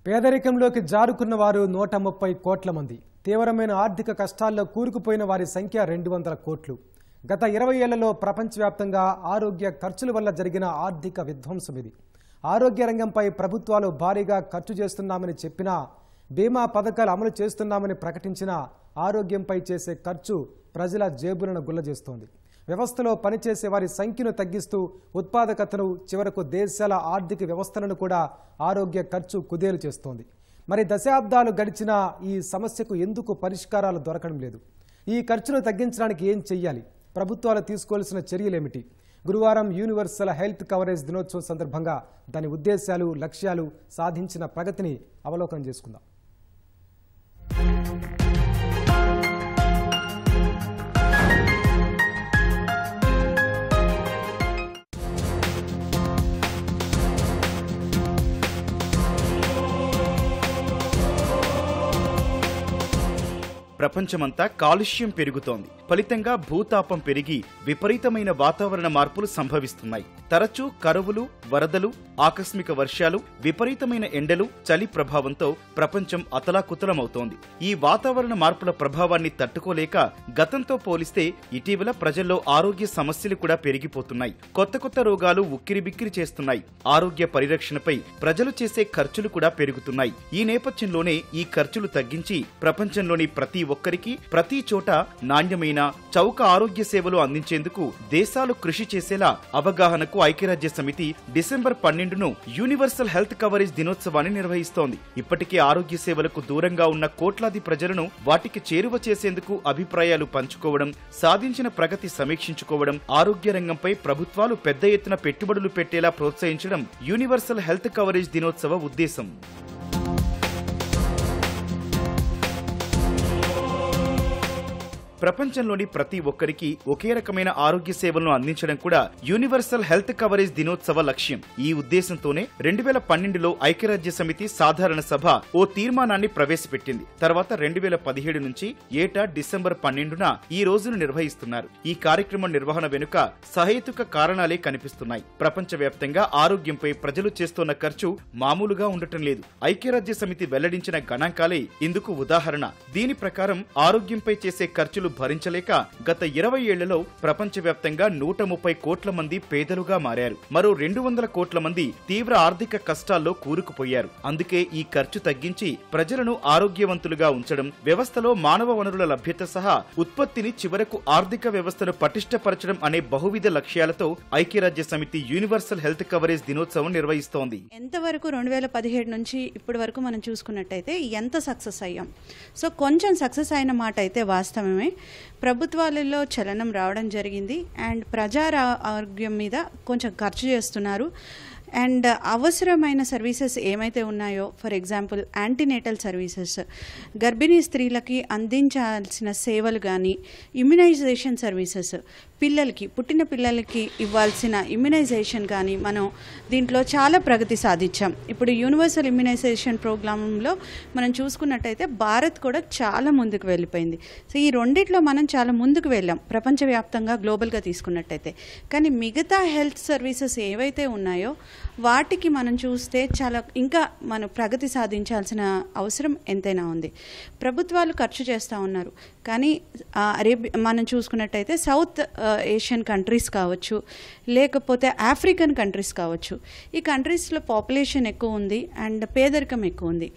పేదరికంలోకి జారుకున్న వారు 130 కోట్ల మంది. తీవ్రమైన ఆర్థిక కష్టాల్లో కూరుకుపోయిన వారి సంఖ్య 200 కోట్లు. గత 20 ఏళ్లలో ప్రపంచవ్యాప్తంగా ఆరోగ్య ఖర్చుల వల్ల జరిగిన ఆర్థిక విధ్వంసం ఇది. ఆరోగ్య రంగంపై ప్రభుత్వాలు భారీగా ఖర్చు చేస్తున్నామని చెప్పినా, బీమా పథకాలు అమలు చేస్తున్నామని ప్రకటించినా ఆరోగ్యంపై చేసే ఖర్చు ప్రజల జేబులను గుల్లజేస్తోంది. వ్యవస్థలో పనిచేసే వారి సంఖ్యను తగ్గిస్తూ ఉత్పాదకతను, చివరకు దేశాల ఆర్థిక వ్యవస్థలను కూడా ఆరోగ్య ఖర్చు కుదేలు చేస్తోంది. మరి దశాబ్దాలు గడిచినా ఈ సమస్యకు ఎందుకు పరిష్కారాలు దొరకడం లేదు? ఈ ఖర్చును తగ్గించడానికి ఏం చెయ్యాలి? ప్రభుత్వాలు తీసుకోవాల్సిన చర్యలేమిటి? గురువారం యూనివర్సల్ హెల్త్ కవరేజ్ దినోత్సవం సందర్భంగా దాని ఉద్దేశాలు, లక్ష్యాలు, సాధించిన ప్రగతిని అవలోకనం చేసుకుందాం. ప్రపంచమంతా కాలుష్యం పెరుగుతోంది. ఫలితంగా భూతాపం పెరిగి విపరీతమైన వాతావరణ మార్పులు సంభవిస్తున్నాయి. తరచూ కరువులు, వరదలు, ఆకస్మిక వర్షాలు, విపరీతమైన ఎండలు, చలి ప్రభావంతో ప్రపంచం అతలాకుతలమవుతోంది. ఈ వాతావరణ మార్పుల ప్రభావాన్ని తట్టుకోలేక గతంతో పోలిస్తే ఇటీవల ప్రజల్లో ఆరోగ్య సమస్యలు కూడా పెరిగిపోతున్నాయి. కొత్త కొత్త రోగాలు ఉక్కిరిబిక్కిరి చేస్తున్నాయి. ఆరోగ్య పరిరక్షణపై ప్రజలు చేసే ఖర్చులు కూడా పెరుగుతున్నాయి. ఈ నేపథ్యంలోనే ఈ ఖర్చులు తగ్గించి ప్రపంచంలోని ప్రతి ఒక్కరికి ప్రతి చోట నాణ్యమైన చౌక ఆరోగ్య సేవలు అందించేందుకు దేశాలు కృషి చేసేలా అవగాహనకు ఐక్యరాజ్య సమితి డిసెంబర్ 12ను యూనివర్సల్ హెల్త్ కవరేజ్ దినోత్సవాన్ని నిర్వహిస్తోంది. ఇప్పటికే ఆరోగ్య సేవలకు దూరంగా ఉన్న కోట్లాది ప్రజలను వాటికి చేరువ చేసేందుకు అభిప్రాయాలు పంచుకోవడం, సాధించిన ప్రగతి సమీక్షించుకోవడం, ఆరోగ్య రంగంపై ప్రభుత్వాలు పెద్ద ఎత్తున పెట్టుబడులు పెట్టేలా ప్రోత్సహించడం యూనివర్సల్ హెల్త్ కవరేజ్ దినోత్సవ ఉద్దేశం. ప్రపంచంలోని ప్రతి ఒక్కరికి ఒకే రకమైన ఆరోగ్య సేవలను అందించడం కూడా యూనివర్సల్ హెల్త్ కవరేజ్ దినోత్సవ లక్ష్యం. ఈ ఉద్దేశంతోనే 2012లో ఐక్యరాజ్య సమితి సాధారణ సభ ఓ తీర్మానాన్ని ప్రవేశపెట్టింది. తర్వాత 2017 నుంచి ఏటా డిసెంబర్ 12న ఈ రోజును నిర్వహిస్తున్నారు. ఈ కార్యక్రమం నిర్వహణ వెనుక సహేతుక కారణాలే కనిపిస్తున్నాయి. ప్రపంచవ్యాప్తంగా ఆరోగ్యంపై ప్రజలు చేస్తున్న ఖర్చు మామూలుగా ఉండటం లేదు. ఐక్యరాజ్య సమితి వెల్లడించిన గణాంకాలే ఇందుకు ఉదాహరణ. దీని ప్రకారం ఆరోగ్యంపై చేసే ఖర్చులు భరించలేక గత 20 ఏళ్లలో ప్రపంచవ్యాప్తంగా 130 కోట్ల మంది పేదలుగా మారారు. మరో 200 కోట్ల మంది తీవ్ర ఆర్థిక కష్టాల్లో కూరుకుపోయారు. అందుకే ఈ ఖర్చు తగ్గించి ప్రజలను ఆరోగ్యవంతులుగా ఉంచడం, వ్యవస్థలో మానవ వనరుల లభ్యత సహా ఉత్పత్తిని, చివరకు ఆర్థిక వ్యవస్థను పటిష్టపరచడం అనే బహువిధ లక్ష్యాలతో ఐక్యరాజ్య సమితి యూనివర్సల్ హెల్త్ కవరేజ్ దినోత్సవం నిర్వహిస్తోంది. ఎంతవరకు 2017 నుంచి ఇప్పటి వరకు మనం చూసుకున్నట్టయితే ఎంత సక్సెస్ అయ్యాం? సో కొంచెం సక్సెస్ అయిన మాట అయితే వాస్తవమే. ప్రభుత్వాలలో చలనం రావడం జరిగింది అండ్ ప్రజా ఆరోగ్యం మీద కొంచెం ఖర్చు చేస్తున్నారు. అండ్ అవసరమైన సర్వీసెస్ ఏమైతే ఉన్నాయో, ఫర్ ఎగ్జాంపుల్ యాంటీనేటల్ సర్వీసెస్, గర్భిణీ స్త్రీలకి అందించాల్సిన సేవలు కానీ, ఇమ్యునైజేషన్ సర్వీసెస్, పిల్లలకి, పుట్టిన పిల్లలకి ఇవ్వాల్సిన ఇమ్యునైజేషన్ కానీ మనం దీంట్లో చాలా ప్రగతి సాధించాం. ఇప్పుడు యూనివర్సల్ ఇమ్యునైజేషన్ ప్రోగ్రాంలో మనం చూసుకున్నట్టయితే భారత్ కూడా చాలా ముందుకు వెళ్ళిపోయింది. సో ఈ రెండిట్లో మనం చాలా ముందుకు వెళ్ళాం ప్రపంచవ్యాప్తంగా, గ్లోబల్గా తీసుకున్నట్టయితే. కానీ మిగతా హెల్త్ సర్వీసెస్ ఏవైతే ఉన్నాయో వాటికి మనం చూస్తే చాలా ఇంకా మనం ప్రగతి సాధించాల్సిన అవసరం ఎంతైనా ఉంది. ప్రభుత్వాలు ఖర్చు చేస్తూ ఉన్నారు. కానీ మనం చూసుకున్నట్టయితే సౌత్ ఏషియన్ కంట్రీస్ కావచ్చు, లేకపోతే ఆఫ్రికన్ కంట్రీస్ కావచ్చు, ఈ కంట్రీస్లో పాపులేషన్ ఎక్కువ ఉంది అండ్ పేదరికం ఎక్కువ ఉంది.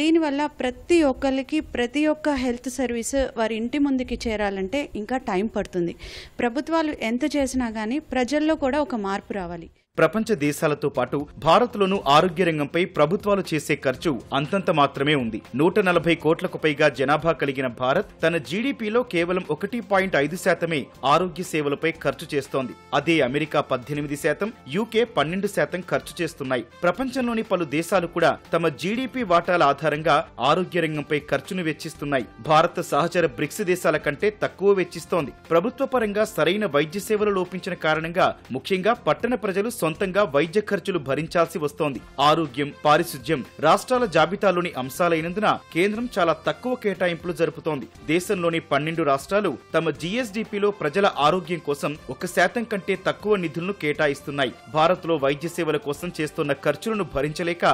దీనివల్ల ప్రతి ఒక్కరికి ప్రతి ఒక్క హెల్త్ సర్వీస్ వారి ఇంటి ముందుకి చేరాలంటే ఇంకా టైం పడుతుంది. ప్రభుత్వాలు ఎంత చేసినా కానీ ప్రజల్లో కూడా ఒక మార్పు రావాలి. ప్రపంచ దేశాలతో పాటు భారత్లోనూ ఆరోగ్య రంగంపై ప్రభుత్వాలు చేసే ఖర్చు అంతంత మాత్రమే ఉంది. 140 కోట్లకు పైగా జనాభా కలిగిన భారత్ తన జీడీపీలో కేవలం 1.5% ఆరోగ్య సేవలపై ఖర్చు చేస్తోంది. అదే అమెరికా 18%, యూకే 12% ఖర్చు చేస్తున్నాయి. ప్రపంచంలోని పలు దేశాలు కూడా తమ జీడీపీ వాటాల ఆధారంగా ఆరోగ్య రంగంపై ఖర్చును వెచ్చిస్తున్నాయి. భారత్ సహచర బ్రిక్స్ దేశాల కంటే తక్కువ వెచ్చిస్తోంది. ప్రభుత్వ పరంగా సరైన వైద్య సేవలు లోపించిన కారణంగా ముఖ్యంగా పట్టణ ప్రజలు సొంతంగా వైద్య ఖర్చులు భరించాల్సి వస్తోంది. ఆరోగ్యం, పారిశుధ్యం రాష్ట్రాల జాబితాలోని అంశాలైనందున కేంద్రం చాలా తక్కువ కేటాయింపులు జరుపుతోంది. దేశంలోని 12 రాష్ట్రాలు తమ జీఎస్డీపీలో ప్రజల ఆరోగ్యం కోసం 1% కంటే తక్కువ నిధులను కేటాయిస్తున్నాయి. భారత్లో వైద్య సేవల కోసం చేస్తున్న ఖర్చులను భరించలేక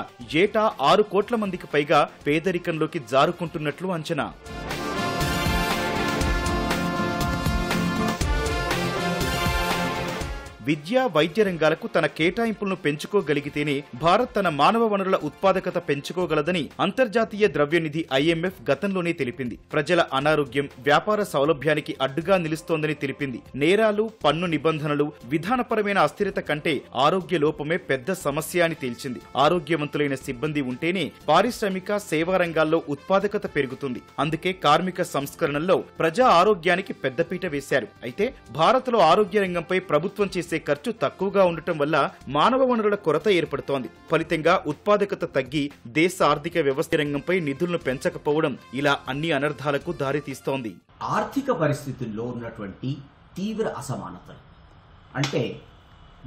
ఏటా 6 కోట్ల మందికి పైగా పేదరికంలోకి జారుకుంటున్నట్లు అంచనా. విద్య, వైద్య రంగాలకు తన కేటాయింపులను పెంచుకోగలిగితేనే భారత్ తన మానవ వనరుల ఉత్పాదకత పెంచుకోగలదని అంతర్జాతీయ ద్రవ్యనిధి IMF గతంలోనే తెలిపింది. ప్రజల అనారోగ్యం వ్యాపార సౌలభ్యానికి అడ్డుగా నిలుస్తోందని తెలిపింది. నేరాలు, పన్ను నిబంధనలు, విధానపరమైన అస్థిరత కంటే ఆరోగ్య లోపమే పెద్ద సమస్య అని తేల్చింది. ఆరోగ్యవంతులైన సిబ్బంది ఉంటేనే పారిశ్రామిక, సేవా రంగాల్లో ఉత్పాదకత పెరుగుతుంది. అందుకే కార్మిక సంస్కరణల్లో ప్రజా ఆరోగ్యానికి పెద్దపీట వేశారు. అయితే భారత్లో ఆరోగ్య రంగంపై ప్రభుత్వం చేసే ఖర్చు తక్కువగా ఉండటం వల్ల మానవ వనరుల కొరత ఏర్పడుతోంది. ఫలితంగా ఉత్పాదకత తగ్గి దేశ ఆర్థిక వ్యవస్థ రంగంపై నిధులను పెంచకపోవడం ఇలా అన్ని అనర్థాలకు దారితీస్తోంది. ఆర్థిక పరిస్థితుల్లో ఉన్నటువంటి తీవ్ర అసమానతలు అంటే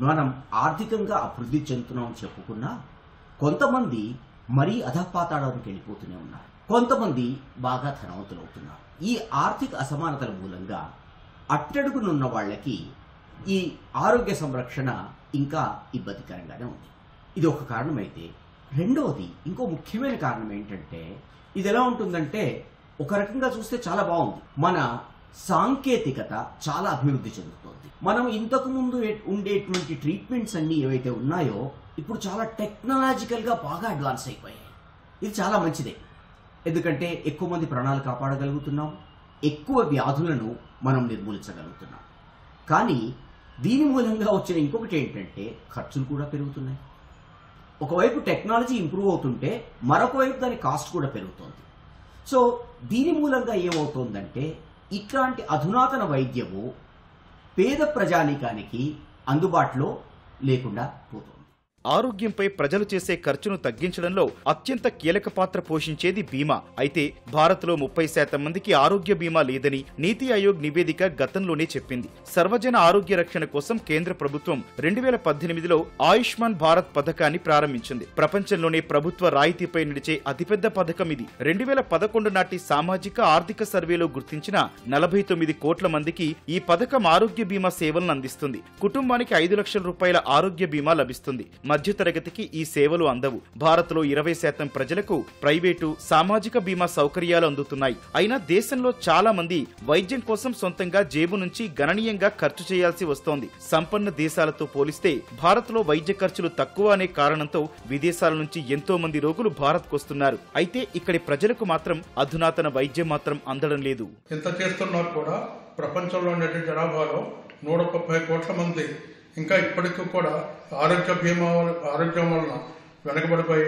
మనం ఆర్థికంగా అభివృద్ధి చెందుతున్నాం చెప్పుకున్నా కొంతమంది మరీ అధపాతాళానికి వెళ్ళిపోతూనే ఉన్నారు, కొంతమంది బాగా ధనవంతులవుతున్నారు. ఈ ఆర్థిక అసమానతల మూలంగా అట్టడుగునున్న వాళ్ళకి ఈ ఆరోగ్య సంరక్షణ ఇంకా ఇబ్బందికరంగానే ఉంది. ఇది ఒక కారణమైతే, రెండవది ఇంకో ముఖ్యమైన కారణం ఏంటంటే, ఇది ఎలా ఉంటుందంటే ఒక రకంగా చూస్తే చాలా బాగుంది. మన సాంకేతికత చాలా అభివృద్ధి చెందుతోంది. మనం ఇంతకు ముందు ఉండేటువంటి ట్రీట్మెంట్స్ అన్ని ఏవైతే ఉన్నాయో ఇప్పుడు చాలా టెక్నాలజికల్ గా బాగా అడ్వాన్స్ అయిపోయాయి. ఇది చాలా మంచిదే, ఎందుకంటే ఎక్కువ మంది ప్రాణాలు కాపాడగలుగుతున్నాం, ఎక్కువ వ్యాధులను మనం నిర్మూలించగలుగుతున్నాం. కానీ దీని మూలంగా వచ్చిన ఇంకొకటి ఏంటంటే ఖర్చులు కూడా పెరుగుతున్నాయి. ఒకవైపు టెక్నాలజీ ఇంప్రూవ్ అవుతుంటే మరొక వైపు దాని కాస్ట్ కూడా పెరుగుతోంది. సో దీని మూలంగా ఏమవుతోందంటే ఇట్లాంటి అధునాతన వైద్యము పేద ప్రజానీకానికి అందుబాటులో లేకుండా పోతుంది. ఆరోగ్యంపై ప్రజలు చేసే ఖర్చును తగ్గించడంలో అత్యంత కీలక పాత్ర పోషించేది బీమా. అయితే భారత్లో 30% మందికి ఆరోగ్య బీమా లేదని నీతి ఆయోగ్ నివేదిక గతంలోనే చెప్పింది. సర్వజన ఆరోగ్య రక్షణ కోసం కేంద్ర ప్రభుత్వం 2018లో ఆయుష్మాన్ భారత్ పథకాన్ని ప్రారంభించింది. ప్రపంచంలోనే ప్రభుత్వ రాయితీపై నడిచే అతిపెద్ద పథకం ఇది. 2011 నాటి సామాజిక ఆర్థిక సర్వేలో గుర్తించిన 49 కోట్ల మందికి ఈ పథకం ఆరోగ్య బీమా సేవలను అందిస్తుంది. కుటుంబానికి 5 లక్షల రూపాయల ఆరోగ్య బీమా లభిస్తుంది. మధ్యతరగతికి ఈ సేవలు అందవు. భారత్లో 20% ప్రజలకు ప్రైవేటు, సామాజిక బీమా సౌకర్యాలు అందుతున్నాయి. అయినా దేశంలో చాలా మంది వైద్యం కోసం సొంతంగా జేబు నుంచి గణనీయంగా ఖర్చు చేయాల్సి వస్తోంది. సంపన్న దేశాలతో పోలిస్తే భారత్లో వైద్య ఖర్చులు తక్కువ అనే కారణంతో విదేశాల నుంచి ఎంతో మంది రోగులు భారత్కు వస్తున్నారు. అయితే ఇక్కడి ప్రజలకు మాత్రం అధునాతన వైద్యం మాత్రం అందడం లేదు. ఇంత చేస్తున్నా కూడా ప్రపంచంలో జనాభాలో 130 కోట్ల మంది ఇంకా ఇప్పటికీ కూడా ఆరోగ్యం వలన వెనకబడిపోయి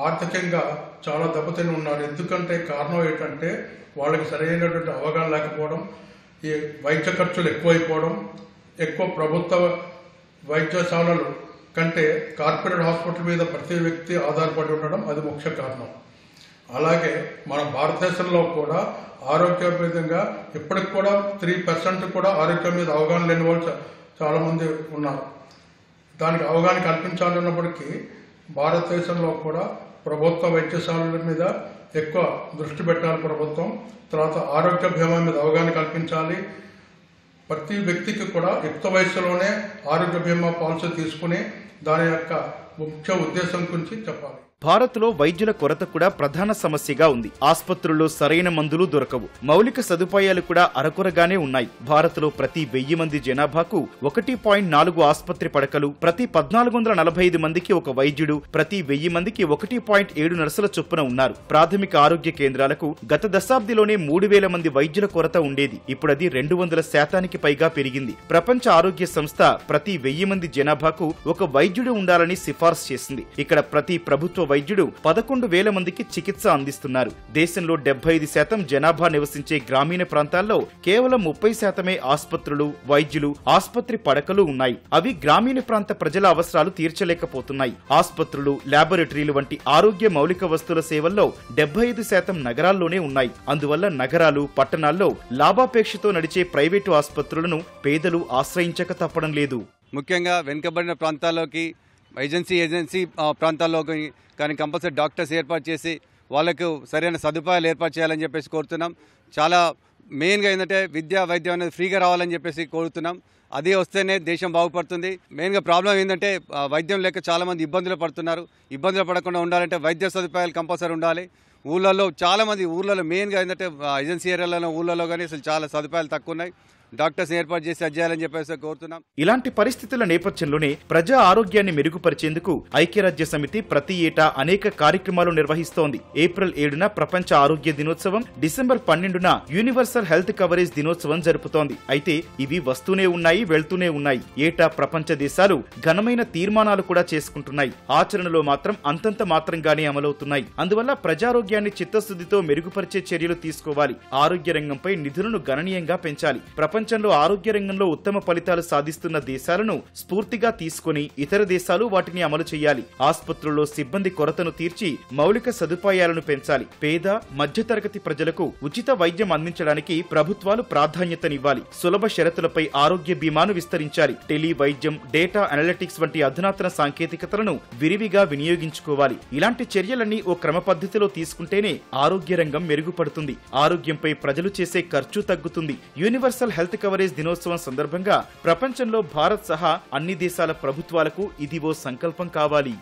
ఆర్థికంగా చాలా దెబ్బతిని ఉన్నారు. ఎందుకంటే కారణం ఏంటంటే వాళ్ళకి సరైనటువంటి అవగాహన లేకపోవడం, ఈ వైద్య ఖర్చులు ఎక్కువైపోవడం, ఎక్కువ ప్రభుత్వ వైద్యశాలలు కంటే కార్పొరేట్ హాస్పిటల్ మీద ప్రతి వ్యక్తి ఆధారపడి ఉండడం అది ముఖ్య కారణం. అలాగే మన భారతదేశంలో కూడా ఆరోగ్యపరంగా ఇప్పటికి కూడా 3% కూడా ఆరోగ్యం మీద అవగాహన లేని వాళ్ళు చాలా మంది ఉన్నారు. దానికి అవగాహన కల్పించాలన్నప్పటికీ భారతదేశంలో కూడా ప్రభుత్వ వైద్యశాలల మీద ఎక్కువ దృష్టి పెట్టాలి ప్రభుత్వం. తర్వాత ఆరోగ్య బీమా మీద అవగాహన కల్పించాలి. ప్రతి వ్యక్తికి కూడా యుక్త వయసులోనే ఆరోగ్య బీమా పాలసీ తీసుకుని దాని యొక్క ముఖ్య ఉద్దేశం గురించి చెప్పాలి. భారత్లో వైద్యుల కొరత కూడా ప్రధాన సమస్యగా ఉంది. ఆస్పత్రుల్లో సరైన మందులు దొరకవు. మౌలిక సదుపాయాలు కూడా అరకొరగానే ఉన్నాయి. భారత్లో ప్రతి 1000 మంది జనాభాకు 1.4 ఆస్పత్రి పడకలు, ప్రతి 1445 మందికి ఒక వైద్యుడు, ప్రతి 1000 మందికి 1.7 నర్సుల చొప్పున ఉన్నారు. ప్రాథమిక ఆరోగ్య కేంద్రాలకు గత దశాబ్దిలోనే 3000 మంది వైద్యుల కొరత ఉండేది. ఇప్పుడది 200% పైగా పెరిగింది. ప్రపంచ ఆరోగ్య సంస్థ ప్రతి 1000 మంది జనాభాకు ఒక వైద్యుడు ఉండాలని సిఫార్సు చేసింది. ఇక్కడ ప్రతి ప్రభుత్వ వైద్యుడు 11,000 మందికి చికిత్స అందిస్తున్నారు. దేశంలో 75% జనాభా నివసించే గ్రామీణ ప్రాంతాల్లో కేవలం 30% ఆస్పత్రులు, వైద్యులు, ఆస్పత్రి పడకలు ఉన్నాయి. అవి గ్రామీణ ప్రాంత ప్రజల అవసరాలు తీర్చలేకపోతున్నాయి. ఆస్పత్రులు, ల్యాబొరేటరీలు వంటి ఆరోగ్య మౌలిక వస్తువుల సేవల్లో 75% నగరాల్లోనే ఉన్నాయి. అందువల్ల నగరాలు, పట్టణాల్లో లాభాపేక్షతో నడిచే ప్రైవేటు ఆస్పత్రులను పేదలు ఆశ్రయించక తప్పడం లేదు. ముఖ్యంగా వెనుకబడిన ప్రాంతాల్లోకి ఏజెన్సీ ప్రాంతాల్లోకి కానీ కంపల్సరీ డాక్టర్స్ ఏర్పాటు చేసి వాళ్ళకు సరైన సదుపాయాలు ఏర్పాటు చేయాలని చెప్పేసి కోరుతున్నాం. చాలా మెయిన్గా ఏంటంటే విద్య వైద్యం అనేది ఫ్రీగా రావాలని చెప్పేసి కోరుతున్నాం. అది వస్తేనే దేశం బాగుపడుతుంది. మెయిన్గా ప్రాబ్లం ఏంటంటే వైద్యం లేక చాలామంది ఇబ్బందులు పడుతున్నారు. ఇబ్బందులు పడకుండా ఉండాలంటే వైద్య సదుపాయాలు కంపల్సరీ ఉండాలి. ఊళ్ళల్లో చాలామంది ఊళ్ళలో మెయిన్గా ఏంటంటే ఏజెన్సీ ఏరియాలలో ఊళ్ళలో కానీ అసలు చాలా సదుపాయాలు తక్కువ ఉన్నాయి. డాక్టర్స్ ఏర్పాటు చేసి అధ్యాయాలని చెప్పేసి కోరుతున్నాం. ఇలాంటి పరిస్థితుల నేపథ్యంలోనే ప్రజా ఆరోగ్యాన్ని మెరుగుపరిచేందుకు ఐక్యరాజ్య సమితి ప్రతి ఏటా అనేక కార్యక్రమాలు నిర్వహిస్తోంది. ఏప్రిల్ 7న ప్రపంచ ఆరోగ్య దినోత్సవం, డిసెంబర్ 12న యూనివర్సల్ హెల్త్ కవరేజ్ దినోత్సవం జరుపుతోంది. అయితే ఇవి వస్తూనే ఉన్నాయి, వెళ్తూనే ఉన్నాయి. ఏటా ప్రపంచ దేశాలు ఘనమైన తీర్మానాలు కూడా చేసుకుంటున్నాయి. ఆచరణలో మాత్రం అంతంత మాత్రంగానే అమలవుతున్నాయి. అందువల్ల ప్రజారోగ్యాన్ని చిత్తశుద్ధితో మెరుగుపరిచే చర్యలు తీసుకోవాలి. ఆరోగ్య రంగంపై నిధులను గణనీయంగా పెంచాలి. ప్రపంచంలో ఆరోగ్య రంగంలో ఉత్తమ ఫలితాలు సాధిస్తున్న దేశాలను స్ఫూర్తిగా తీసుకుని ఇతర దేశాలు వాటిని అమలు చేయాలి. ఆసుపత్రుల్లో సిబ్బంది కొరతను తీర్చి మౌలిక సదుపాయాలను పెంచాలి. పేద మధ్యతరగతి ప్రజలకు ఉచిత వైద్యం అందించడానికి ప్రభుత్వాలు ప్రాధాన్యతనివ్వాలి. సులభ షరతులపై ఆరోగ్య బీమాను విస్తరించాలి. టెలి వైద్యం, డేటా అనలిటిక్స్ వంటి అధునాతన సాంకేతికతలను విరివిగా వినియోగించుకోవాలి. ఇలాంటి చర్యలన్నీ ఓ క్రమ పద్ధతిలో తీసుకుంటేనే ఆరోగ్య రంగం మెరుగుపడుతుంది. ఆరోగ్యంపై ప్రజలు చేసే ఖర్చు తగ్గుతుంది. యూనివర్సల్ హెల్త్ కవరేజ్ దినోత్సవం సందర్భంగా ప్రపంచంలో భారత్ సహా అన్ని దేశాల ప్రభుత్వాలకు ఇది ఓ సంకల్పం కావాలి.